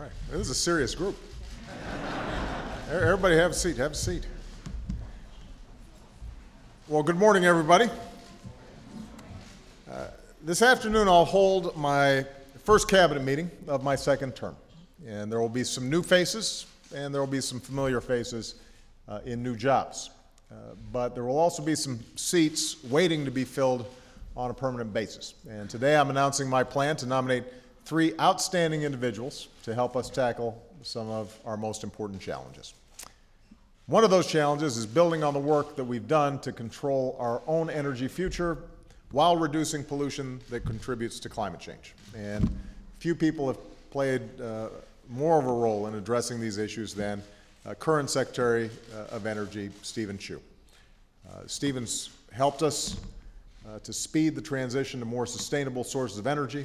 right. This is a serious group. Everybody have a seat, have a seat. Well, good morning, everybody. This afternoon I'll hold my first cabinet meeting of my second term. And there will be some new faces and there will be some familiar faces in new jobs. But there will also be some seats waiting to be filled on a permanent basis. And today I'm announcing my plan to nominate 3 outstanding individuals to help us tackle some of our most important challenges. One of those challenges is building on the work that we've done to control our own energy future while reducing pollution that contributes to climate change. And few people have played more of a role in addressing these issues than current Secretary of Energy, Stephen Chu. Stephen's helped us to speed the transition to more sustainable sources of energy.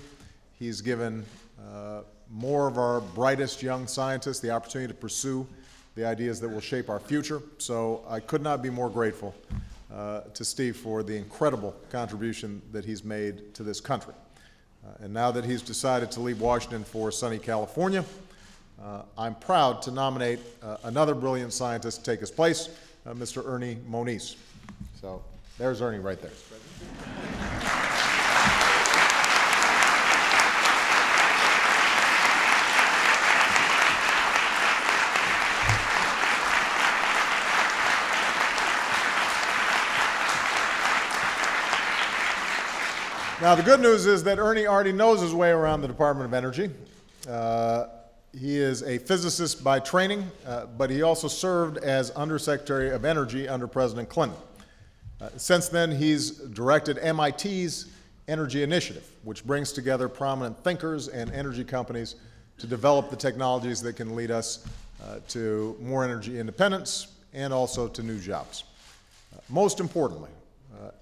He's given more of our brightest young scientists the opportunity to pursue the ideas that will shape our future. So I could not be more grateful to Steve for the incredible contribution that he's made to this country. And now that he's decided to leave Washington for sunny California, I'm proud to nominate another brilliant scientist to take his place, Mr. Ernest Moniz. So there's Ernie right there. Now, the good news is that Ernie already knows his way around the Department of Energy. He is a physicist by training, but he also served as Undersecretary of Energy under President Clinton. Since then, he's directed MIT's Energy Initiative, which brings together prominent thinkers and energy companies to develop the technologies that can lead us to more energy independence and also to new jobs. Most importantly,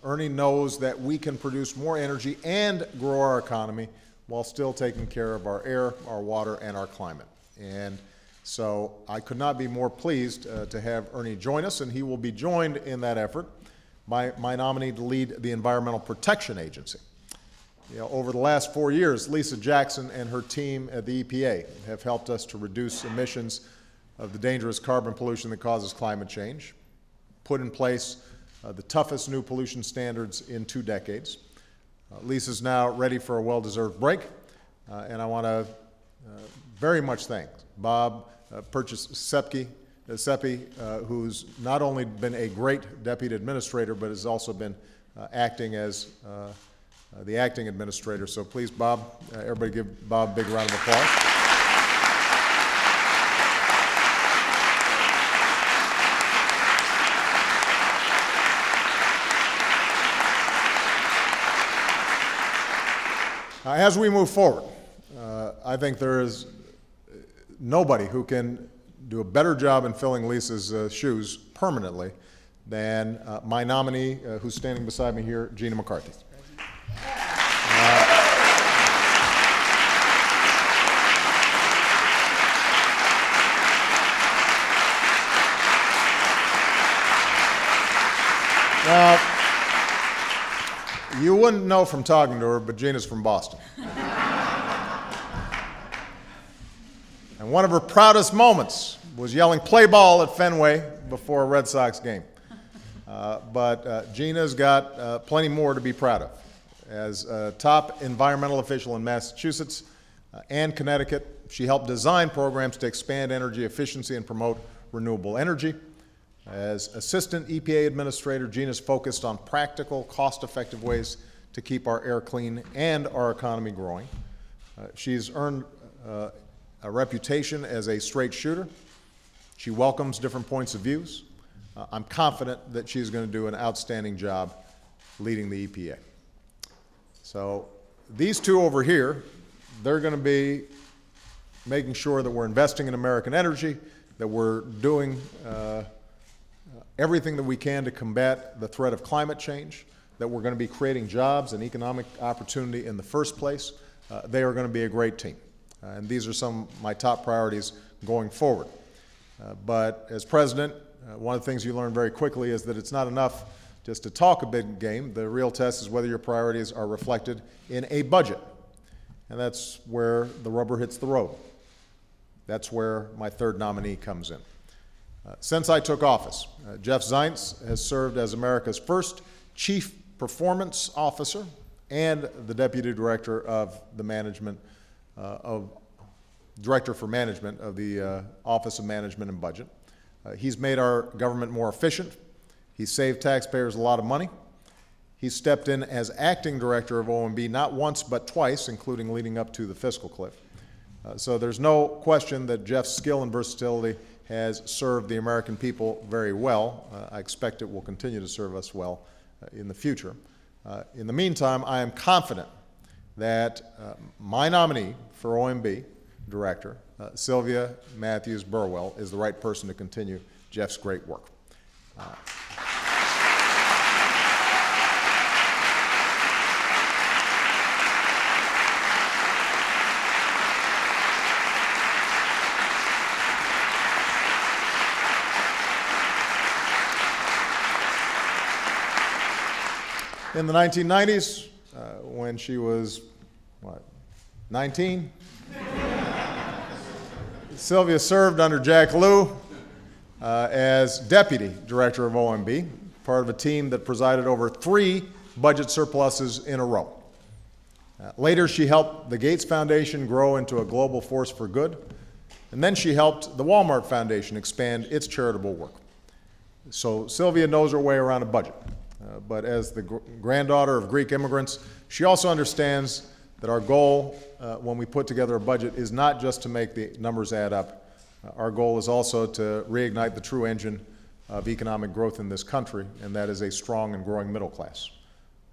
Ernie knows that we can produce more energy and grow our economy while still taking care of our air, our water, and our climate. And so I could not be more pleased to have Ernie join us, and he will be joined in that effort by my nominee to lead the Environmental Protection Agency. You know, over the last 4 years, Lisa Jackson and her team at the EPA have helped us to reduce emissions of the dangerous carbon pollution that causes climate change, put in place the toughest new pollution standards in 2 decades. Lisa's now ready for a well-deserved break, and I want to very much thank Bob Seppi, who's not only been a great deputy administrator, but has also been acting as the acting administrator. So please, Bob, everybody give Bob a big round of applause. As we move forward, I think there is nobody who can do a better job in filling Lisa's shoes permanently than my nominee, who's standing beside me here, Gina McCarthy. Now, you wouldn't know from talking to her, but Gina's from Boston. And one of her proudest moments was yelling "play ball" at Fenway before a Red Sox game. But Gina's got plenty more to be proud of. As a top environmental official in Massachusetts and Connecticut, she helped design programs to expand energy efficiency and promote renewable energy. As Assistant EPA Administrator, Gina's focused on practical, cost-effective ways to keep our air clean and our economy growing. She's earned a reputation as a straight shooter. She welcomes different points of views. I'm confident that she's going to do an outstanding job leading the EPA. So these two over here, they're going to be making sure that we're investing in American energy, that we're doing everything that we can to combat the threat of climate change, that we're going to be creating jobs and economic opportunity in the first place. They are going to be a great team. And these are some of my top priorities going forward. But as president, one of the things you learn very quickly is that it's not enough just to talk a big game. The real test is whether your priorities are reflected in a budget. And that's where the rubber hits the road. That's where my third nominee comes in. Since I took office, Jeff Zients has served as America's first Chief Performance Officer and the Deputy Director of the Director for Management of the Office of Management and Budget. He's made our government more efficient. He's saved taxpayers a lot of money. He stepped in as acting director of OMB not once but twice, including leading up to the fiscal cliff. So there's no question that Jeff's skill and versatility has served the American people very well. I expect it will continue to serve us well in the future. In the meantime, I am confident that my nominee for OMB director, Sylvia Mathews Burwell, is the right person to continue Jeff's great work. In the 1990s, when she was, 19? Sylvia served under Jack Lew as Deputy Director of OMB, part of a team that presided over 3 budget surpluses in a row. Later, she helped the Gates Foundation grow into a global force for good, and then she helped the Walmart Foundation expand its charitable work. So Sylvia knows her way around a budget. But as the granddaughter of Greek immigrants, she also understands that our goal when we put together a budget is not just to make the numbers add up. Our goal is also to reignite the true engine of economic growth in this country, and that is a strong and growing middle class,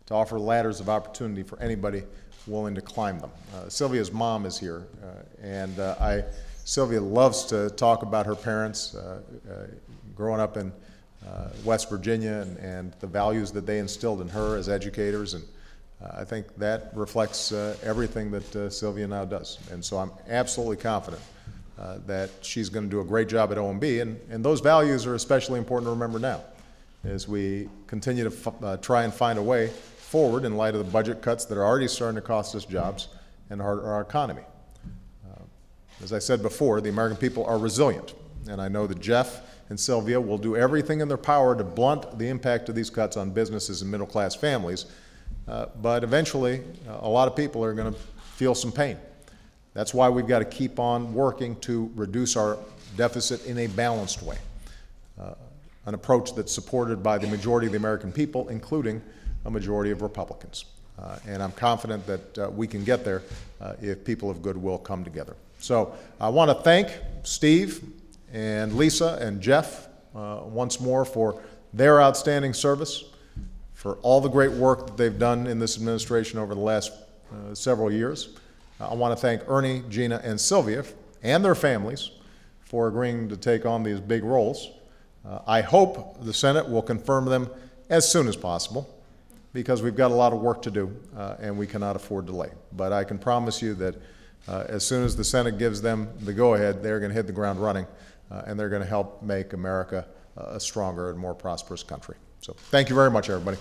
to offer ladders of opportunity for anybody willing to climb them. Sylvia's mom is here, and Sylvia loves to talk about her parents growing up in West Virginia and the values that they instilled in her as educators, and I think that reflects everything that Sylvia now does. And so I'm absolutely confident that she's going to do a great job at OMB, and those values are especially important to remember now as we continue to try and find a way forward in light of the budget cuts that are already starting to cost us jobs and our economy. As I said before, the American people are resilient, and I know that Jeff and Sylvia will do everything in their power to blunt the impact of these cuts on businesses and middle-class families, but eventually a lot of people are going to feel some pain. That's why we've got to keep on working to reduce our deficit in a balanced way, an approach that's supported by the majority of the American people, including a majority of Republicans. And I'm confident that we can get there if people of goodwill come together. So I want to thank Steve and Lisa and Jeff once more for their outstanding service, for all the great work that they've done in this administration over the last several years. I want to thank Ernie, Gina, and Sylvia and their families for agreeing to take on these big roles. I hope the Senate will confirm them as soon as possible, because we've got a lot of work to do and we cannot afford delay. But I can promise you that as soon as the Senate gives them the go-ahead, they're going to hit the ground running and they're going to help make America a stronger and more prosperous country. So thank you very much, everybody.